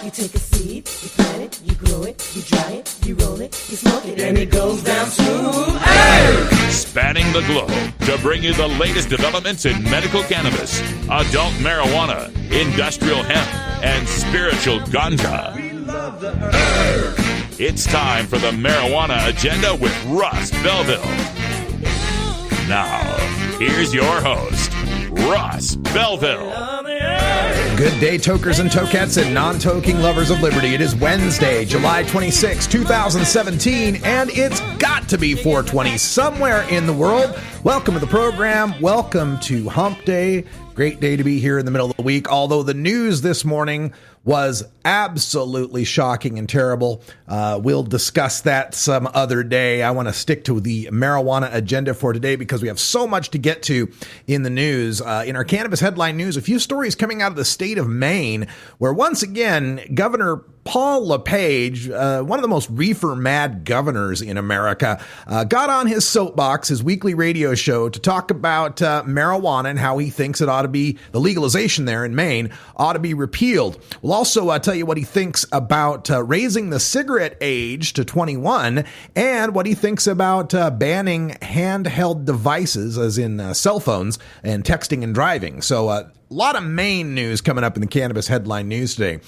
You take a seed, you plant it, you grow it, you dry it, you roll it, you smoke it, and it goes down smooth. Hey! Spanning the globe to bring you the latest developments in medical cannabis, adult marijuana, industrial hemp, and spiritual ganja. It's time for the Marijuana Agenda with Russ Belville. Now, here's your host, Russ Belville. Good day, tokers and tokettes and non-toking lovers of liberty. It is Wednesday, July 26, 2017, and it's got to be 420 somewhere in the world. Welcome to the program. Welcome to Hump Day. Great day to be here in the middle of the week, although the news this morning was absolutely shocking and terrible. We'll discuss that some other day. I want to stick to the marijuana agenda for today because we have so much to get to in the news. In our cannabis headline news, a few stories coming out of the state of Maine, where once again, Governor Paul LePage, one of the most reefer-mad governors in America, got on his soapbox, his weekly radio show, to talk about marijuana and how he thinks it ought to be, the legalization there in Maine, ought to be repealed. We'll also tell you what he thinks about raising the cigarette age to 21 and what he thinks about banning handheld devices, as in cell phones, and texting and driving. So a lot of Maine news coming up in the cannabis headline news today.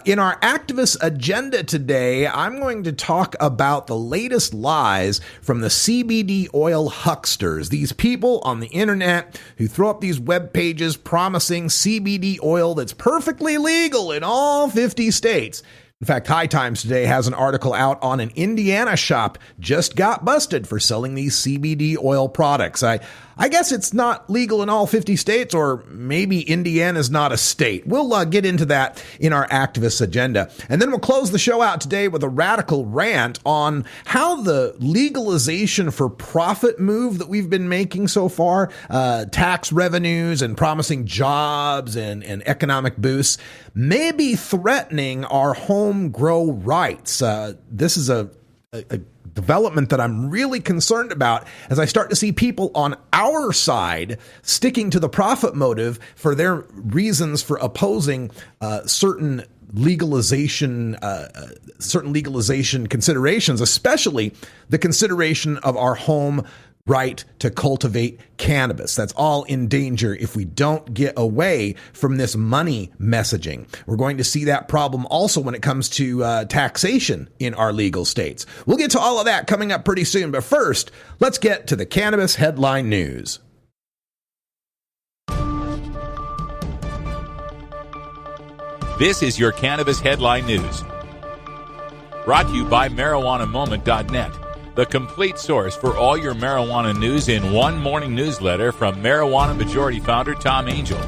In our activist agenda today, I'm going to talk about the latest lies from the CBD oil hucksters. These people on the internet who throw up these web pages promising CBD oil that's perfectly legal in all 50 states. In fact, High Times today has an article out on an Indiana shop just got busted for selling these CBD oil products. I guess it's not legal in all 50 states, or maybe Indiana's not a state. We'll get into that in our activist agenda. And then we'll close the show out today with a radical rant on how the legalization for profit move that we've been making so far, tax revenues and promising jobs and economic boosts, may be threatening our home grow rights. This is a development that I'm really concerned about as I start to see people on our side sticking to the profit motive for their reasons for opposing certain legalization considerations, especially the consideration of our home right to cultivate cannabis. That's all in danger if we don't get away from this money messaging. We're going to see that problem also when it comes to taxation in our legal states. We'll get to all of that coming up pretty soon. But first, let's get to the cannabis headline news. This is your cannabis headline news. Brought to you by MarijuanaMoment.net. The complete source for all your marijuana news in one morning newsletter from Marijuana Majority Founder Tom Angel.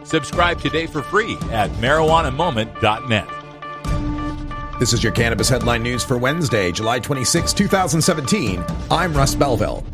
Subscribe today for free at MarijuanaMoment.net. This is your cannabis headline news for Wednesday, July 26, 2017. I'm Russ Belville.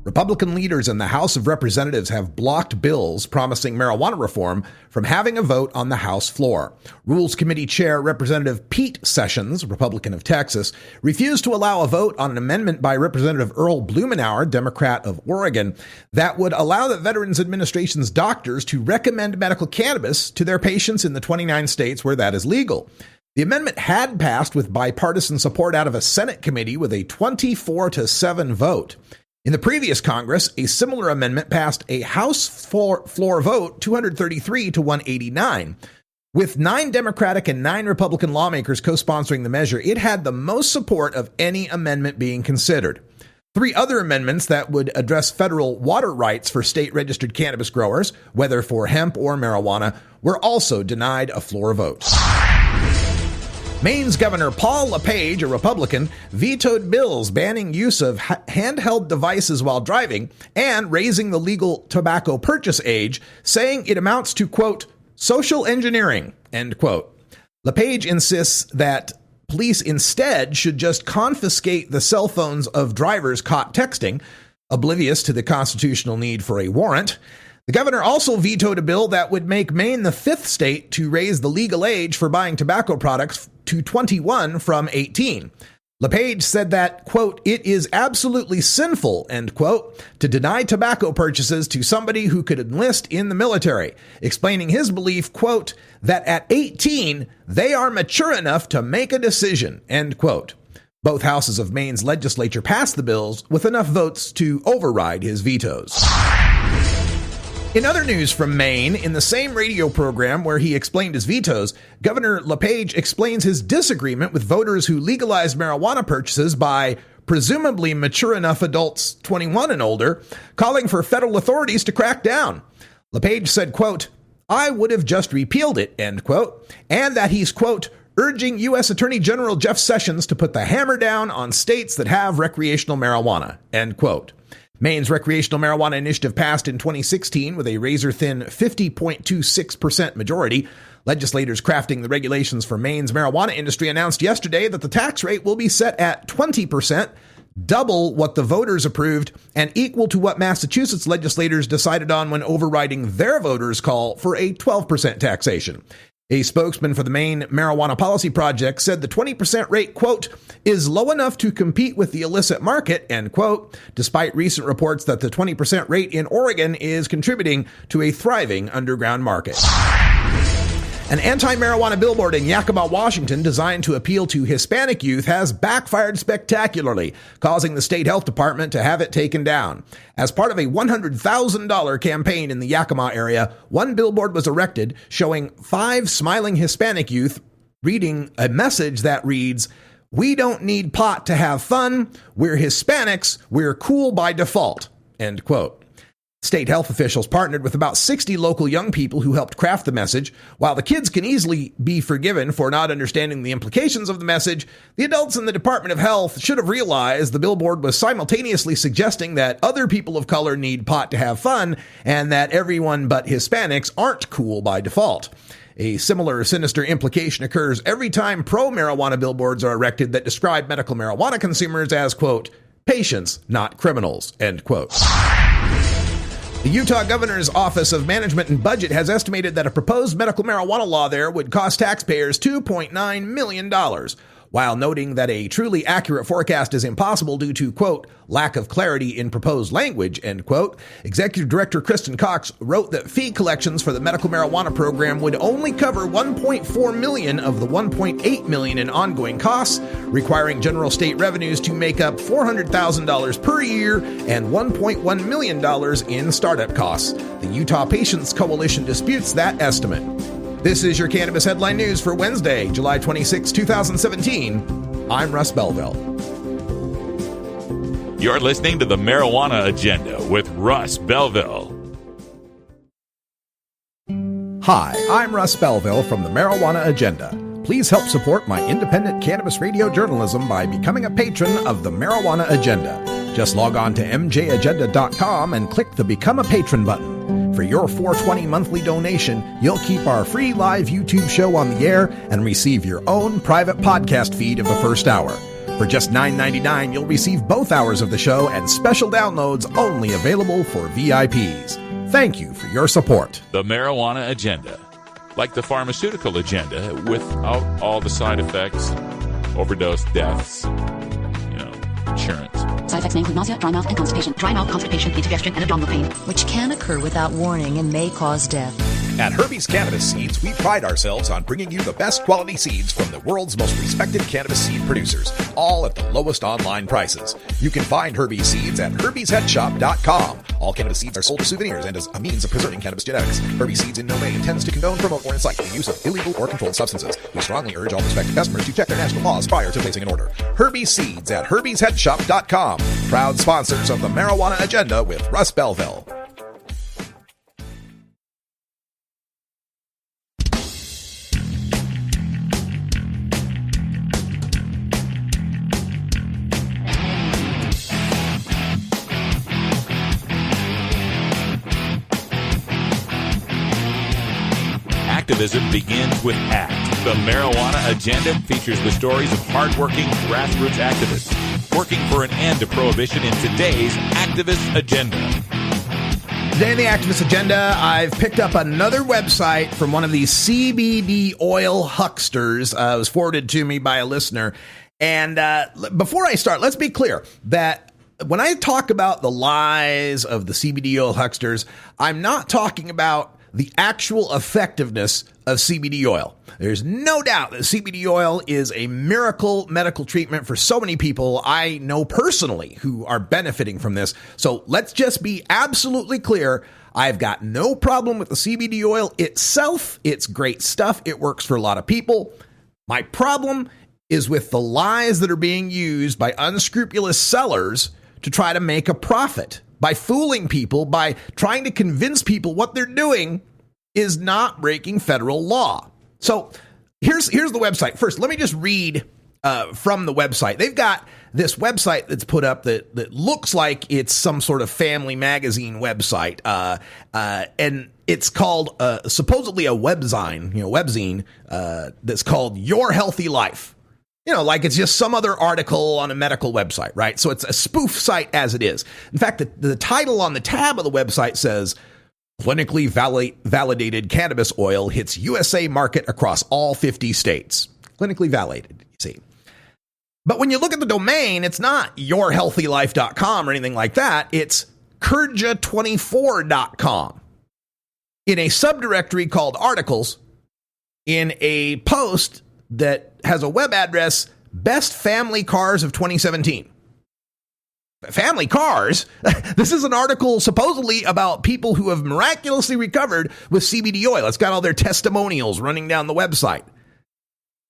Republican leaders in the House of Representatives have blocked bills promising marijuana reform from having a vote on the House floor. Rules Committee Chair Representative Pete Sessions, Republican of Texas, refused to allow a vote on an amendment by Representative Earl Blumenauer, Democrat of Oregon, that would allow the Veterans Administration's doctors to recommend medical cannabis to their patients in the 29 states where that is legal. The amendment had passed with bipartisan support out of a Senate committee with a 24-7 vote. In the previous Congress, a similar amendment passed a House floor vote 233 to 189. With 9 Democratic and 9 Republican lawmakers co-sponsoring the measure, it had the most support of any amendment being considered. 3 other amendments that would address federal water rights for state-registered cannabis growers, whether for hemp or marijuana, were also denied a floor vote. Maine's Governor Paul LePage, a Republican, vetoed bills banning use of handheld devices while driving and raising the legal tobacco purchase age, saying it amounts to, quote, social engineering, end quote. LePage insists that police instead should just confiscate the cell phones of drivers caught texting, oblivious to the constitutional need for a warrant. The governor also vetoed a bill that would make Maine the 5th state to raise the legal age for buying tobacco products to 21 from 18. LePage said that, quote, it is absolutely sinful, end quote, to deny tobacco purchases to somebody who could enlist in the military, explaining his belief, quote, that at 18, they are mature enough to make a decision, end quote. Both houses of Maine's legislature passed the bills with enough votes to override his vetoes. In other news from Maine, in the same radio program where he explained his vetoes, Governor LePage explains his disagreement with voters who legalized marijuana purchases by presumably mature enough adults 21 and older, calling for federal authorities to crack down. LePage said, quote, I would have just repealed it, end quote, and that he's, quote, urging U.S. Attorney General Jeff Sessions to put the hammer down on states that have recreational marijuana, end quote. Maine's recreational marijuana initiative passed in 2016 with a razor-thin 50.26% majority. Legislators crafting the regulations for Maine's marijuana industry announced yesterday that the tax rate will be set at 20%, double what the voters approved, and equal to what Massachusetts legislators decided on when overriding their voters' call for a 12% taxation. A spokesman for the Maine Marijuana Policy Project said the 20% rate, quote, is low enough to compete with the illicit market, end quote, despite recent reports that the 20% rate in Oregon is contributing to a thriving underground market. An anti-marijuana billboard in Yakima, Washington, designed to appeal to Hispanic youth, has backfired spectacularly, causing the state health department to have it taken down. As part of a $100,000 campaign in the Yakima area, one billboard was erected showing 5 smiling Hispanic youth reading a message that reads, "We don't need pot to have fun. We're Hispanics. We're cool by default," end quote. State health officials partnered with about 60 local young people who helped craft the message. While the kids can easily be forgiven for not understanding the implications of the message, the adults in the Department of Health should have realized the billboard was simultaneously suggesting that other people of color need pot to have fun and that everyone but Hispanics aren't cool by default. A similar sinister implication occurs every time pro-marijuana billboards are erected that describe medical marijuana consumers as, quote, patients, not criminals, end quote. The Utah Governor's Office of Management and Budget has estimated that a proposed medical marijuana law there would cost taxpayers $2.9 million, while noting that a truly accurate forecast is impossible due to, quote, lack of clarity in proposed language, end quote. Executive Director Kristen Cox wrote that fee collections for the medical marijuana program would only cover $1.4 million of the $1.8 million in ongoing costs, requiring general state revenues to make up $400,000 per year and $1.1 million in startup costs. The Utah Patients Coalition disputes that estimate. This is your Cannabis Headline News for Wednesday, July 26, 2017. I'm Russ Belville. You're listening to the Marijuana Agenda with Russ Belville. Hi, I'm Russ Belville from the Marijuana Agenda. Please help support my independent cannabis radio journalism by becoming a patron of the Marijuana Agenda. Just log on to mjagenda.com and click the Become a Patron button. For your $4.20 monthly donation, you'll keep our free live YouTube show on the air and receive your own private podcast feed of the first hour. For just $9.99, you'll receive both hours of the show and special downloads only available for VIPs. Thank you for your support. The Marijuana Agenda, like the pharmaceutical agenda, without all the side effects, overdose deaths, insurance. Side effects may include nausea, dry mouth, and constipation. Dry mouth, constipation, indigestion, and abdominal pain, which can occur without warning and may cause death. At Herbie's Cannabis Seeds, we pride ourselves on bringing you the best quality seeds from the world's most respected cannabis seed producers, all at the lowest online prices. You can find Herbie's Seeds at herbiesheadshop.com. All cannabis seeds are sold as souvenirs and as a means of preserving cannabis genetics. Herbie's Seeds in no way intends to condone, promote, or incite the use of illegal or controlled substances. We strongly urge all prospective customers to check their national laws prior to placing an order. Herbie's Seeds at herbiesheadshop.com. Proud sponsors of the Marijuana Agenda with Russ Belville. Activism begins with ACT. The Marijuana Agenda features the stories of hardworking grassroots activists working for an end to prohibition in today's activist agenda. Today in the activist agenda, I've picked up another website from one of these CBD oil hucksters. It was forwarded to me by a listener. And before I start, let's be clear that when I talk about the lies of the CBD oil hucksters, I'm not talking about the actual effectiveness of CBD oil. There's no doubt that CBD oil is a miracle medical treatment for so many people I know personally who are benefiting from this. So let's just be absolutely clear. I've got no problem with the CBD oil itself. It's great stuff. It works for a lot of people. My problem is with the lies that are being used by unscrupulous sellers to try to make a profit, by fooling people, by trying to convince people what they're doing is not breaking federal law. So here's the website. First, let me just read from the website. They've got this website that's put up that looks like it's some sort of family magazine website, and it's called supposedly a webzine that's called Your Healthy Life. Like it's just some other article on a medical website, right? So it's a spoof site as it is. In fact, the title on the tab of the website says, clinically validated cannabis oil hits USA market across all 50 states. Clinically validated, you see. But when you look at the domain, it's not yourhealthylife.com or anything like that. It's kurja24.com. In a subdirectory called articles, in a post that has a web address, best family cars of 2017. Family cars? This is an article supposedly about people who have miraculously recovered with CBD oil. It's got all their testimonials running down the website.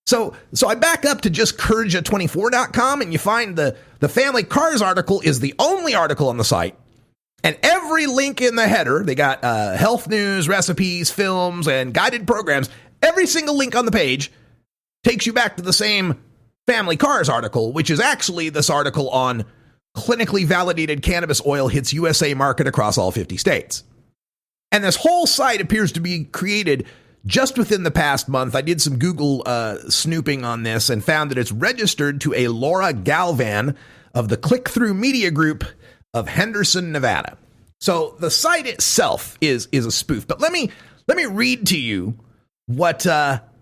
So I back up to just kurja24.com and you find the family cars article is the only article on the site. And every link in the header, they got health news, recipes, films, and guided programs. Every single link on the page takes you back to the same family cars article, which is actually this article on clinically validated cannabis oil hits USA market across all 50 states. And this whole site appears to be created just within the past month. I did some Google snooping on this and found that it's registered to a Laura Galvan of the Click-Through Media Group of Henderson, Nevada. So the site itself is a spoof. But let me read to you what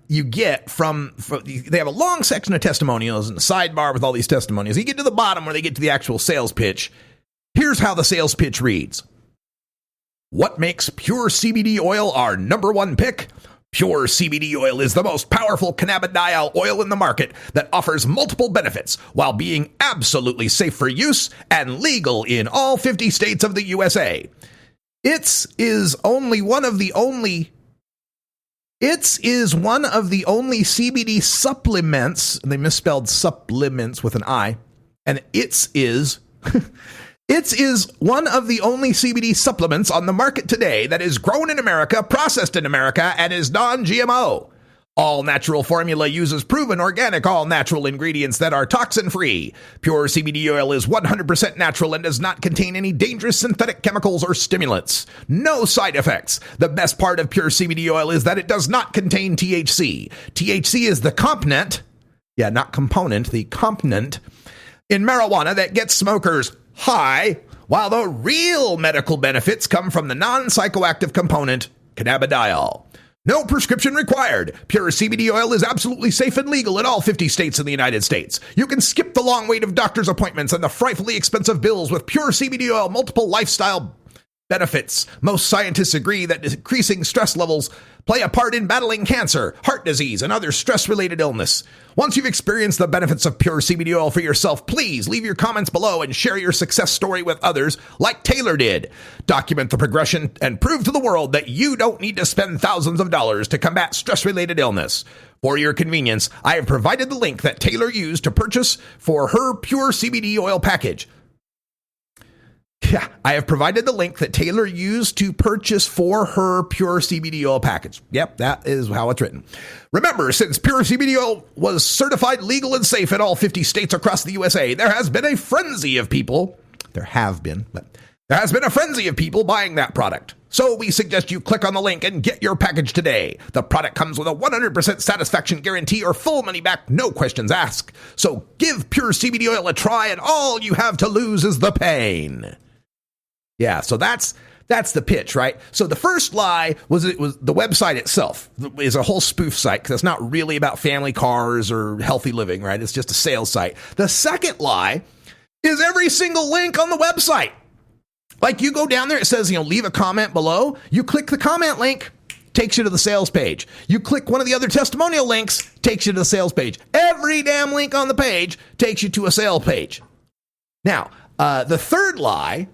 you get from they have a long section of testimonials and a sidebar with all these testimonials. You get to the bottom where they get to the actual sales pitch. Here's how the sales pitch reads. What makes pure CBD oil our number one pick? Pure CBD oil is the most powerful cannabidiol oil in the market that offers multiple benefits while being absolutely safe for use and legal in all 50 states of the USA. It is one of the only CBD supplements, and they misspelled supplements with an I, and it is one of the only CBD supplements on the market today that is grown in America, processed in America, and is non-GMO. All natural formula uses proven organic, all-natural ingredients that are toxin-free. Pure CBD oil is 100% natural and does not contain any dangerous synthetic chemicals or stimulants. No side effects. The best part of pure CBD oil is that it does not contain THC. THC is the component, not component, the component in marijuana that gets smokers high, while the real medical benefits come from the non-psychoactive component, cannabidiol. No prescription required. Pure CBD oil is absolutely safe and legal in all 50 states in the United States. You can skip the long wait of doctor's appointments and the frightfully expensive bills with pure CBD oil, multiple lifestyle benefits. Most scientists agree that decreasing stress levels play a part in battling cancer, heart disease, and other stress-related illness. Once you've experienced the benefits of pure CBD oil for yourself, please leave your comments below and share your success story with others like Taylor did. Document the progression and prove to the world that you don't need to spend thousands of dollars to combat stress-related illness. For your convenience, I have provided the link that Taylor used to purchase for her pure CBD oil package. I have provided the link that Taylor used to purchase for her pure CBD oil package. Yep, that is how it's written. Remember, since pure CBD oil was certified legal and safe in all 50 states across the USA, there has been a frenzy of people. There has been a frenzy of people buying that product. So we suggest you click on the link and get your package today. The product comes with a 100% satisfaction guarantee or full money back, no questions asked. So give pure CBD oil a try and all you have to lose is the pain. Yeah, so that's That's the pitch, right? So the first lie was the website itself is a whole spoof site because it's not really about family cars or healthy living, right? It's just a sales site. The second lie is every single link on the website. Like you go down there, it says, leave a comment below. You click the comment link, takes you to the sales page. You click one of the other testimonial links, takes you to the sales page. Every damn link on the page takes you to a sales page. Now, the third lie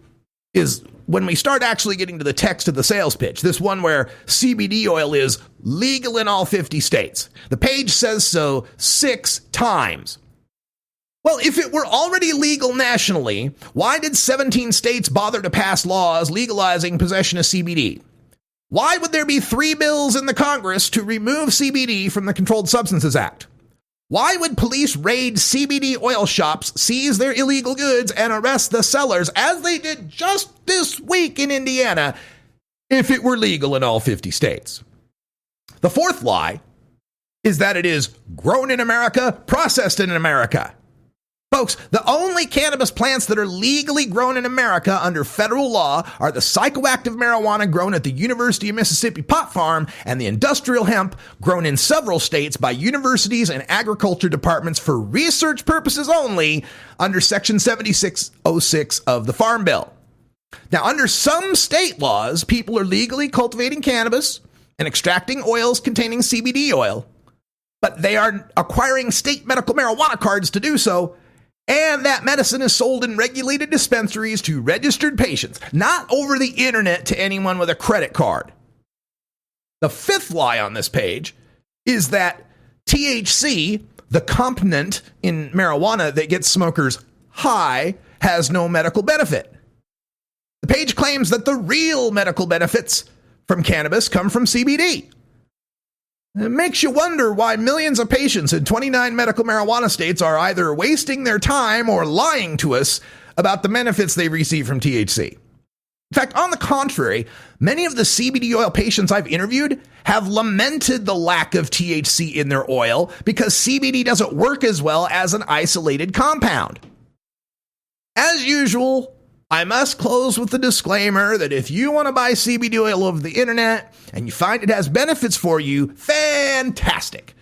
is when we start actually getting to the text of the sales pitch, this one where CBD oil is legal in all 50 states. The page says so 6 times. Well, if it were already legal nationally, why did 17 states bother to pass laws legalizing possession of CBD? Why would there be 3 bills in the Congress to remove CBD from the Controlled Substances Act? Why would police raid CBD oil shops, seize their illegal goods, and arrest the sellers, as they did just this week in Indiana, if it were legal in all 50 states? The fourth lie is that it is grown in America, processed in America. Folks, the only cannabis plants that are legally grown in America under federal law are the psychoactive marijuana grown at the University of Mississippi pot farm and the industrial hemp grown in several states by universities and agriculture departments for research purposes only under Section 7606 of the Farm Bill. Now, under some state laws, people are legally cultivating cannabis and extracting oils containing CBD oil, but they are acquiring state medical marijuana cards to do so. And that medicine is sold in regulated dispensaries to registered patients, not over the internet to anyone with a credit card. The fifth lie on this page is that THC, the component in marijuana that gets smokers high, has no medical benefit. The page claims that the real medical benefits from cannabis come from CBD. It makes you wonder why millions of patients in 29 medical marijuana states are either wasting their time or lying to us about the benefits they receive from THC. In fact, on the contrary, many of the CBD oil patients I've interviewed have lamented the lack of THC in their oil because CBD doesn't work as well as an isolated compound. As usual, I must close with the disclaimer that if you want to buy CBD oil over the internet and you find it has benefits for you, fantastic.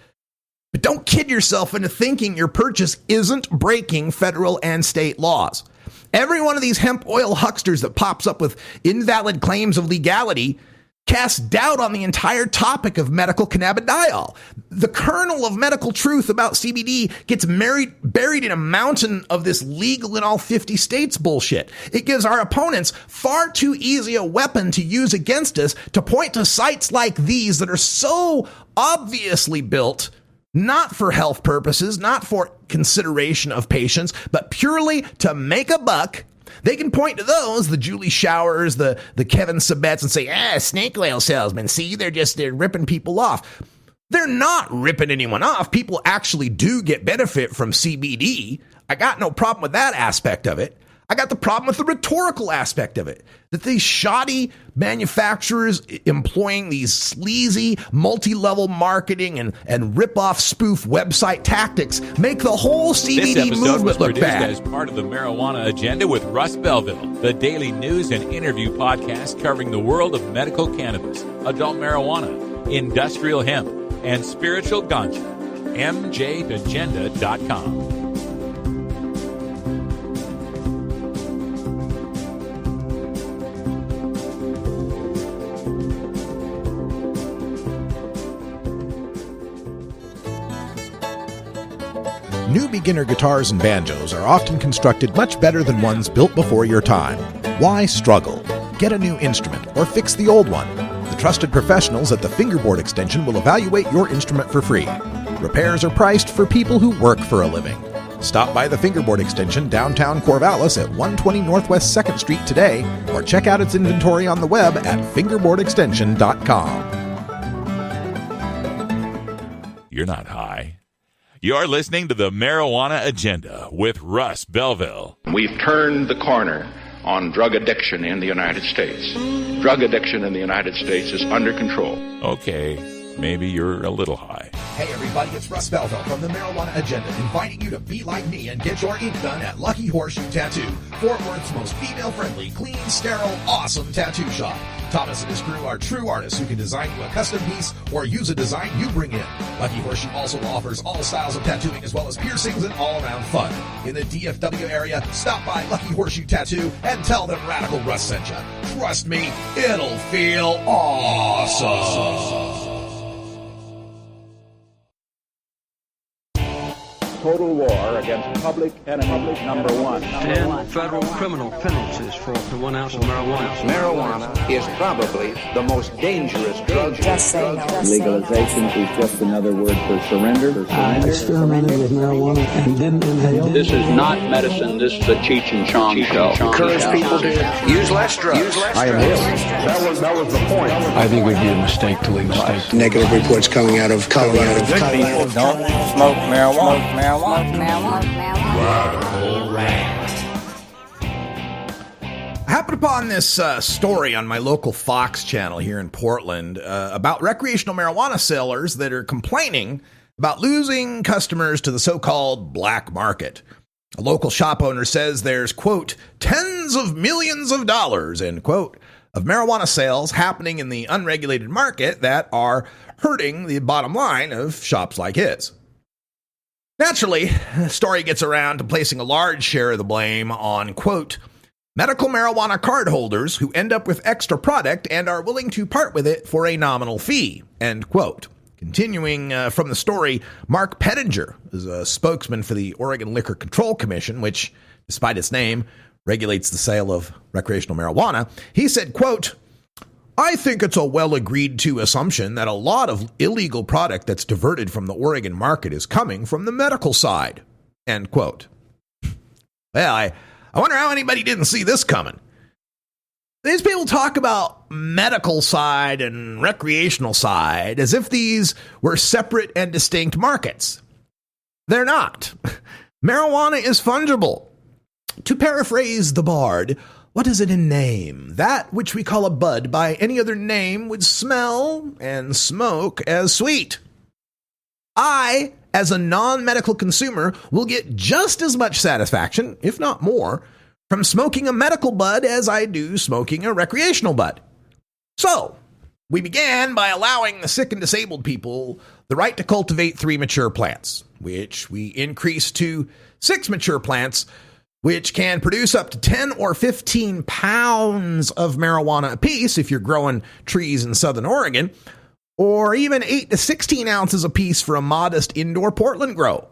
But don't kid yourself into thinking your purchase isn't breaking federal and state laws. Every one of these hemp oil hucksters that pops up with invalid claims of legality casts doubt on the entire topic of medical cannabidiol. The kernel of medical truth about CBD gets buried in a mountain of this legal in all 50 states bullshit. It gives our opponents far too easy a weapon to use against us to point to sites like these that are so obviously built not for health purposes, not for consideration of patients, but purely to make a buck. They can point to those, the Julie Showers, the Kevin Sabets, and say, snake oil salesmen. See, they're ripping people off. They're not ripping anyone off. People actually do get benefit from CBD. I got no problem with that aspect of it. I got the problem with the rhetorical aspect of it. That these shoddy manufacturers employing these sleazy multi-level marketing and rip-off spoof website tactics make the whole CBD movement look bad. As part of the Marijuana Agenda with Russ Belville, the daily news and interview podcast covering the world of medical cannabis, adult marijuana, industrial hemp, and spiritual ganja. MJAgenda.com. New beginner guitars and banjos are often constructed much better than ones built before your time. Why struggle? Get a new instrument or fix the old one. The trusted professionals at the Fingerboard Extension will evaluate your instrument for free. Repairs are priced for people who work for a living. Stop by the Fingerboard Extension downtown Corvallis at 120 Northwest 2nd Street today or check out its inventory on the web at fingerboardextension.com. You're not high. You're listening to the Marijuana Agenda with Russ Belville. We've turned the corner on drug addiction in the United States. Drug addiction in the United States is under control. Okay, maybe you're a little high. Hey everybody, it's Russ Belville from the Marijuana Agenda, inviting you to be like me and get your ink done at Lucky Horseshoe Tattoo, Fort Worth's most female-friendly, clean, sterile, awesome tattoo shop. Thomas and his crew are true artists who can design you a custom piece or use a design you bring in. Lucky Horseshoe also offers all styles of tattooing as well as piercings and all-around fun. In the DFW area, stop by Lucky Horseshoe Tattoo and tell them Radical Russ sent you. Trust me, it'll feel awesome. Total war against public enemy number one. 10 federal criminal penalties for up to 1 ounce of marijuana. Marijuana is probably the most dangerous drug. Legalization is just another word for surrender. I experimented with marijuana and didn't inhale. This is not medicine. This is a Cheech and Chong show. Encourage people to use less drugs. I am here. That was the point. I think it would be a mistake to legalize. Negative reports coming out of Colorado. Good people don't smoke marijuana. Radical Rant. I happened upon this story on my local Fox channel here in Portland about recreational marijuana sellers that are complaining about losing customers to the so-called black market. A local shop owner says there's, quote, tens of millions of dollars, end quote, of marijuana sales happening in the unregulated market that are hurting the bottom line of shops like his. Naturally, the story gets around to placing a large share of the blame on, quote, medical marijuana card holders who end up with extra product and are willing to part with it for a nominal fee, end quote. Continuing from the story, Mark Pettinger is a spokesman for the Oregon Liquor Control Commission, which, despite its name, regulates the sale of recreational marijuana. He said, quote, I think it's a well-agreed-to assumption that a lot of illegal product that's diverted from the Oregon market is coming from the medical side, end quote. Well, I wonder how anybody didn't see this coming. These people talk about medical side and recreational side as if these were separate and distinct markets. They're not. Marijuana is fungible. To paraphrase the Bard, what is it in name? That which we call a bud by any other name would smell and smoke as sweet. I, as a non-medical consumer, will get just as much satisfaction, if not more, from smoking a medical bud as I do smoking a recreational bud. So, we began by allowing the sick and disabled people the right to cultivate 3 mature plants, which we increased to 6 mature plants, which can produce up to 10 or 15 pounds of marijuana apiece if you're growing trees in Southern Oregon, or even 8 to 16 ounces apiece for a modest indoor Portland grow.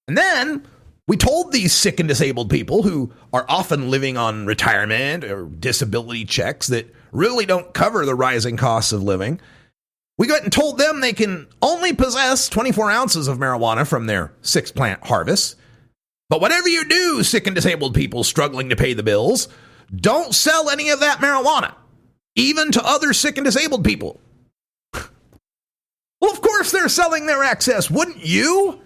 And then we told these sick and disabled people who are often living on retirement or disability checks that really don't cover the rising costs of living. We went and told them they can only possess 24 ounces of marijuana from their 6 plant harvest. But whatever you do, sick and disabled people struggling to pay the bills, don't sell any of that marijuana, even to other sick and disabled people. Well, of course they're selling their excess, wouldn't you?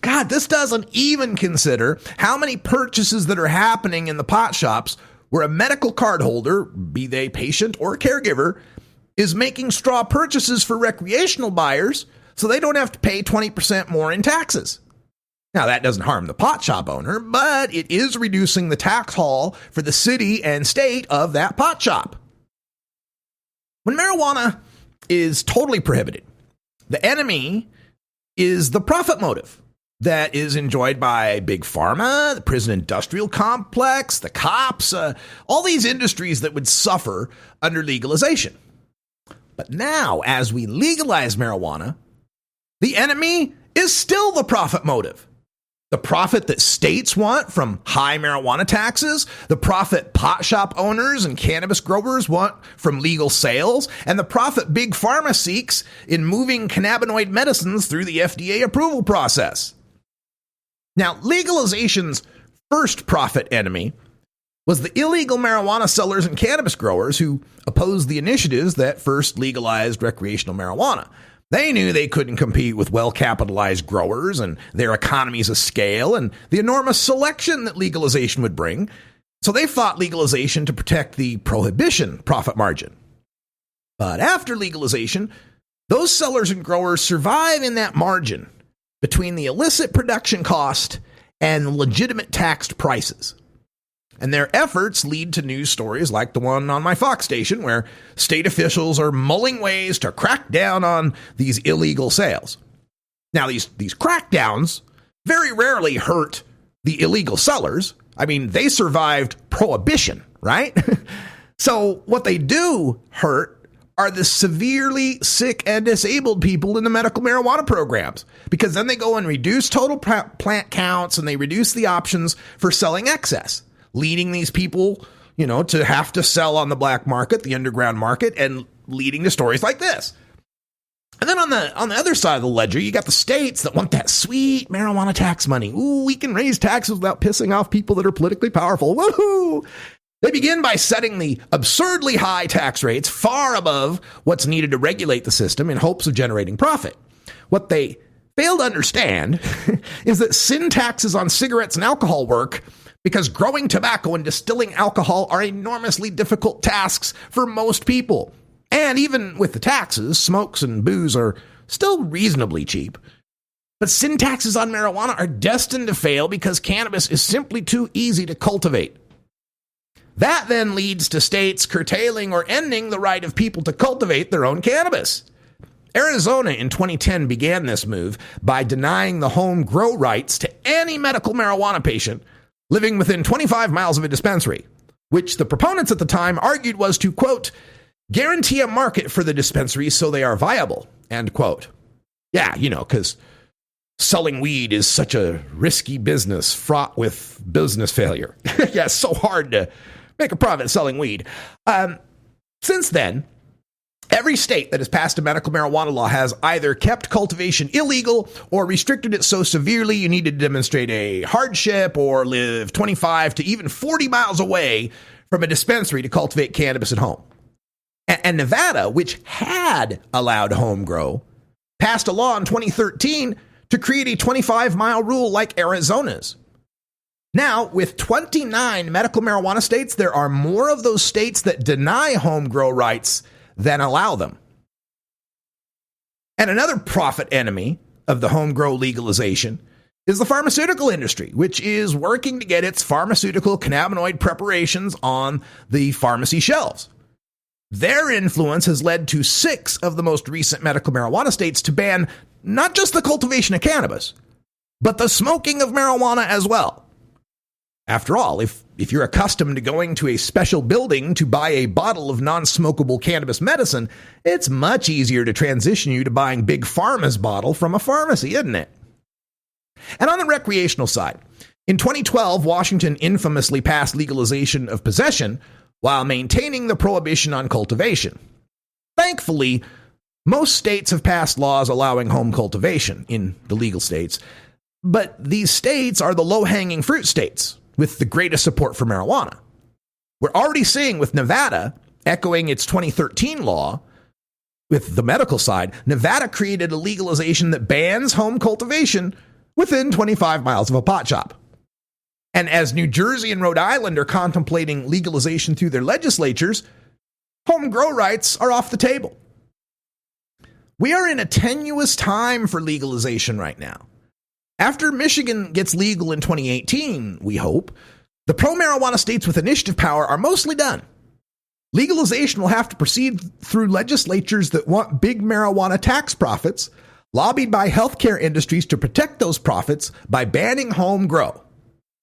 God, this doesn't even consider how many purchases that are happening in the pot shops where a medical card holder, be they patient or caregiver, is making straw purchases for recreational buyers so they don't have to pay 20% more in taxes. Now, that doesn't harm the pot shop owner, but it is reducing the tax haul for the city and state of that pot shop. When marijuana is totally prohibited, the enemy is the profit motive that is enjoyed by Big Pharma, the prison industrial complex, the cops, all these industries that would suffer under legalization. But now, as we legalize marijuana, the enemy is still the profit motive. The profit that states want from high marijuana taxes, the profit pot shop owners and cannabis growers want from legal sales, and the profit Big Pharma seeks in moving cannabinoid medicines through the FDA approval process. Now, legalization's first profit enemy was the illegal marijuana sellers and cannabis growers who opposed the initiatives that first legalized recreational marijuana. They knew they couldn't compete with well-capitalized growers and their economies of scale and the enormous selection that legalization would bring, so they fought legalization to protect the prohibition profit margin. But after legalization, those sellers and growers survive in that margin between the illicit production cost and legitimate taxed prices. And their efforts lead to news stories like the one on my Fox station, where state officials are mulling ways to crack down on these illegal sales. Now, these crackdowns very rarely hurt the illegal sellers. I mean, they survived prohibition, right? So what they do hurt are the severely sick and disabled people in the medical marijuana programs, because then they go and reduce total plant counts and they reduce the options for selling excess, leading these people, to have to sell on the black market, the underground market, and leading to stories like this. And then on the other side of the ledger, you got the states that want that sweet marijuana tax money. Ooh, we can raise taxes without pissing off people that are politically powerful. Woohoo! They begin by setting the absurdly high tax rates far above what's needed to regulate the system in hopes of generating profit. What they fail to understand is that sin taxes on cigarettes and alcohol work because growing tobacco and distilling alcohol are enormously difficult tasks for most people. And even with the taxes, smokes and booze are still reasonably cheap. But sin taxes on marijuana are destined to fail because cannabis is simply too easy to cultivate. That then leads to states curtailing or ending the right of people to cultivate their own cannabis. Arizona in 2010 began this move by denying the home grow rights to any medical marijuana patient living within 25 miles of a dispensary, which the proponents at the time argued was to, quote, guarantee a market for the dispensaries so they are viable, end quote. Yeah, because selling weed is such a risky business fraught with business failure. Yeah, it's so hard to make a profit selling weed. Since then, every state that has passed a medical marijuana law has either kept cultivation illegal or restricted it so severely you need to demonstrate a hardship or live 25 to even 40 miles away from a dispensary to cultivate cannabis at home. And Nevada, which had allowed home grow, passed a law in 2013 to create a 25-mile rule like Arizona's. Now, with 29 medical marijuana states, there are more of those states that deny home grow rights than allow them. And another profit enemy of the home grow legalization is the pharmaceutical industry, which is working to get its pharmaceutical cannabinoid preparations on the pharmacy shelves. Their influence has led to 6 of the most recent medical marijuana states to ban not just the cultivation of cannabis, but the smoking of marijuana as well. After all, if you're accustomed to going to a special building to buy a bottle of non-smokable cannabis medicine, it's much easier to transition you to buying Big Pharma's bottle from a pharmacy, isn't it? And on the recreational side, in 2012, Washington infamously passed legalization of possession while maintaining the prohibition on cultivation. Thankfully, most states have passed laws allowing home cultivation in the legal states, but these states are the low-hanging fruit states with the greatest support for marijuana. We're already seeing with Nevada, echoing its 2013 law, with the medical side, Nevada created a legalization that bans home cultivation within 25 miles of a pot shop. And as New Jersey and Rhode Island are contemplating legalization through their legislatures, home grow rights are off the table. We are in a tenuous time for legalization right now. After Michigan gets legal in 2018, we hope, the pro-marijuana states with initiative power are mostly done. Legalization will have to proceed through legislatures that want big marijuana tax profits, lobbied by healthcare industries to protect those profits by banning home grow,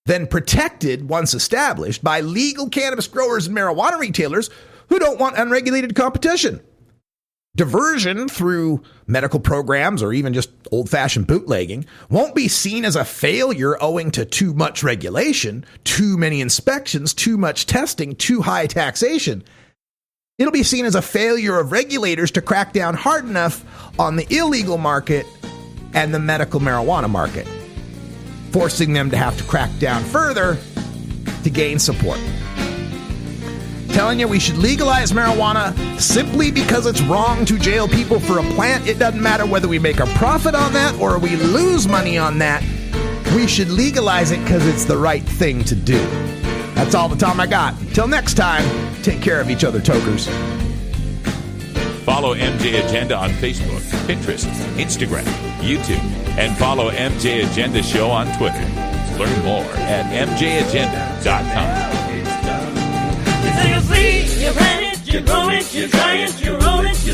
then protected once established by legal cannabis growers and marijuana retailers who don't want unregulated competition. Diversion through medical programs or even just old-fashioned bootlegging won't be seen as a failure owing to too much regulation, too many inspections, too much testing, too high taxation. It'll be seen as a failure of regulators to crack down hard enough on the illegal market and the medical marijuana market, forcing them to have to crack down further to gain support. Telling you we should legalize marijuana simply because it's wrong to jail people for a plant. It doesn't matter whether we make a profit on that or we lose money on that. We should legalize it because it's the right thing to do. That's all the time I got. Till next time, take care of each other, tokers. Follow MJ Agenda on Facebook, Pinterest, Instagram, YouTube, and follow MJ Agenda Show on Twitter. Learn more at mjagenda.com. You take a seed, you plant it, you grow it, you dry it, you roll it,